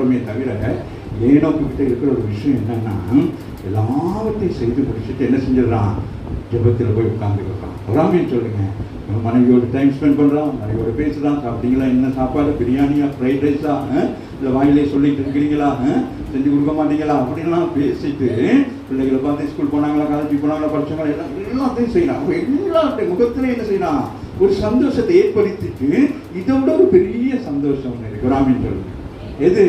போகிறோமே தவிர ஏனோக்கிட்ட இருக்கிற ஒரு விஷயம் என்னன்னா, எல்லாவற்றையும் செய்து முடிச்சுட்டு என்ன செஞ்சிடறான், ஜெபத்தில் போய் உட்காந்துருக்கான். வராமைன்னு சொல்லுங்க. மனைவியோட டைம் ஸ்பெண்ட் பண்ணுறான், மனைவியோட பேசுகிறான். சாப்பிட்டீங்களா, என்ன சாப்பாடு, பிரியாணியா, ஃப்ரைட் ரைஸா, இல்லை வாயிலே சொல்லிட்டு இருக்கிறீங்களா, செஞ்சு கொடுக்க மாட்டீங்களா அப்படின்லாம் பேசிட்டு பிள்ளைகளை பார்த்து ஸ்கூல் போனாங்களா, காலேஜ் போனாங்களா, படிச்சாங்களா, எல்லாத்தையும் செய்யலாம். எல்லாத்தையும் முகத்துல என்ன செய்யலாம், ஒரு சந்தோஷத்தை ஏற்படுத்திட்டு இதை விட ஒரு பெரிய சந்தோஷம் ஒன்று இருக்கு. வராமின்னு சொல்லுங்க. எது?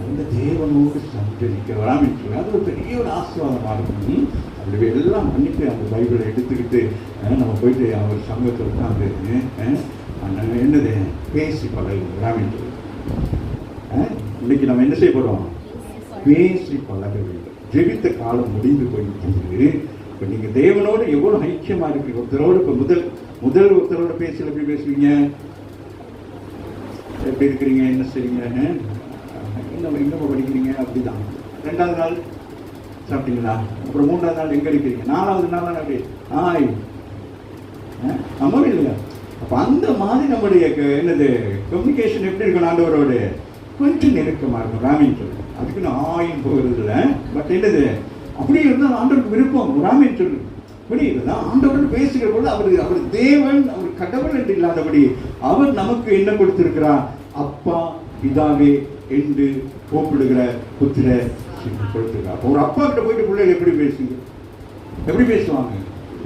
அந்த தேவனோடு சஞ்சரிக்க. வராமின்னு சொல்லுங்க. அது ஒரு பெரிய ஒரு ஆசீர்வாதமாக இருக்கும். அப்படி எல்லாம் பண்ணிட்டு அந்த பைபிளை எடுத்துக்கிட்டு நம்ம போயிட்டு அவர் சமூகத்தை உட்காந்து என்னது பேசி பழகு. வராமின்னு சொல்லுங்க. இன்னைக்கு நம்ம என்ன செய்ய போறோம், பேசி பழக வேண்டும். ஜெபித்த காலம் முடிந்து போயிட்டு இப்போ நீங்கள் தேவனோடு எவ்வளோ ஐக்கியமாக இருக்கிறீங்க. ஒருத்தரோடு இப்போ முதல் ஒருத்தரோட பேசல எப்படி பேசுவீங்க, எப்படி இருக்கிறீங்க, என்ன செய்றீங்க, இன்னும் படிக்கிறீங்க, அப்படிதான். 2வது நாள் சாப்பிட்டீங்களா, அப்புறம் 3வது நாள் எங்கே இருக்கிறீங்க, 4வது நாள் அப்படி நம்ம இல்லையா. அப்போ அந்த மாதிரி நம்முடைய என்னது கம்யூனிகேஷன் எப்படி இருக்கணும், ஆண்டவரோடு கொஞ்சம் நெருக்கமாக இருக்கும். ராமின்னு சொல்லு. அதுக்குன்னு ஆயின் போகிறது இல்லை. பட் என்னது அப்படியே இருந்தால் ஆண்டவருக்கு விருப்பம். ராமின்னு சொல்லு. புரியுதுதா? ஆண்டவரோடு பேசுகிற போது அவர் தேவன், அவர் கடவுள் என்று இல்லாதபடி அவர் நமக்கு என்ன கொடுத்திருக்கிறார், அப்பா பிதாவே என்று கூப்பிடுகிற புத்திர கொடுத்திருக்கிறார். ஒரு அப்பா கிட்ட போயிட்டு பிள்ளைகள் எப்படி பேசுவாங்க,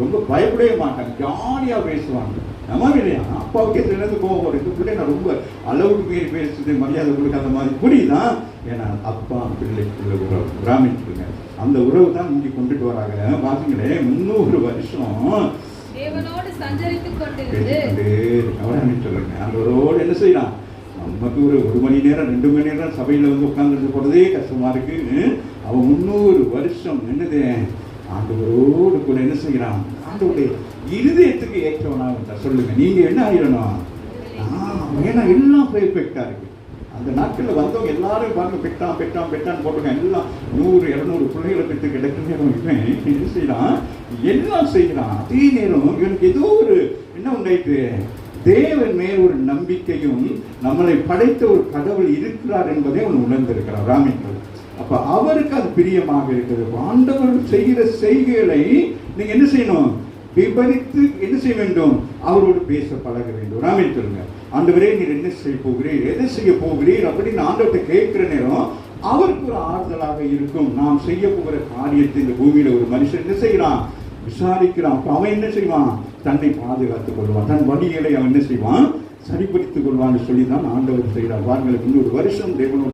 ரொம்ப பயப்படவே மாட்டாங்க, ஜாலியா பேசுவாங்க. நம்ம இல்லையா, அப்பாவுக்கு எதிர்த்து கோபம் வரும். பிள்ளை நான் ரொம்ப அளவுக்கு மீறி பேசுது, மரியாதை கொடுக்காத மாதிரி. புரியுதா? ஏன்னா அப்பா பிள்ளைக்குள்ள உறவு. பிராமிச்சுங்க. அந்த உறவு தான் இங்கே கொண்டுட்டு வராங்க. பாத்தீங்களே 300 வருஷம் தேவனோடு சஞ்சரித்துக் கொண்டிருந்து சொல்லுங்க. அவரோடு என்ன செய்யலாம், நமக்கு ஒரு மணி நேரம் 2 மணி நேரம் சபையில வந்து உட்கார்ந்து போறதே கஷ்டமா இருக்கு. அவன் 300 வருஷம் என்னது ஆண்டவரோடு கூட என்ன செய்யறான், ஆண்டவருடைய இருதயத்துக்கு ஏற்றவனாக சொல்லுங்க. நீங்க என்ன ஆயிடணும், ஏன்னா எல்லாம் பெர்ஃபெக்டா இருக்கு. அந்த நாட்களில் வந்தவங்க எல்லாரும் பாருங்க, பெட்டான்னு போட்டுங்க. எல்லாம் 100-200 பிள்ளைகளை பெற்று கிடைக்கிற நேரம் இவன் என்ன செய்யறான், எல்லாம் செய்யறான். அதே நேரம் இவனுக்கு ஏதோ ஒரு என்ன உண்டாயிட்டு, தேவன் மேல் ஒரு நம்பிக்கையும் நம்மளை படைத்த ஒரு கடவுள் இருக்கிறார் என்பதை அவன் உணர்ந்திருக்கிறான். ராமிகள். அப்ப அவருக்கு அது பிரியமாக இருக்கிறது. ஆண்டவர் செய்கிற செய்கைகளை நீங்க என்ன செய்யணும், விபரித்து என்ன செய்ய வேண்டும், அவரோடு பேச பழக வேண்டும். ராமின் சொல்லுங்க. ஆண்டவரே நீர் என்ன செய்ய போகிறீர், எதை செய்ய போகிறீர் அப்படின்னு ஆண்டவர்கிட்ட கேட்கிற நேரம் அவருக்கு ஒரு ஆறுதலாக இருக்கும். நாம் செய்ய போகிற காரியத்தை இந்த பூமியில ஒரு மனுஷன் என்ன செய்யறான், விசாரிக்கிறான். அப்ப அவன் என்ன செய்வான், தன்னை பாதுகாத்துக் கொள்வான், தன் வழிகளை அவன் என்ன செய்வான், சரிப்படுத்திக் கொள்வான்னு சொல்லி தான் ஆண்டவர் செய்கிறார். வாருங்களுக்கு 100 வருஷம் தேவனோடு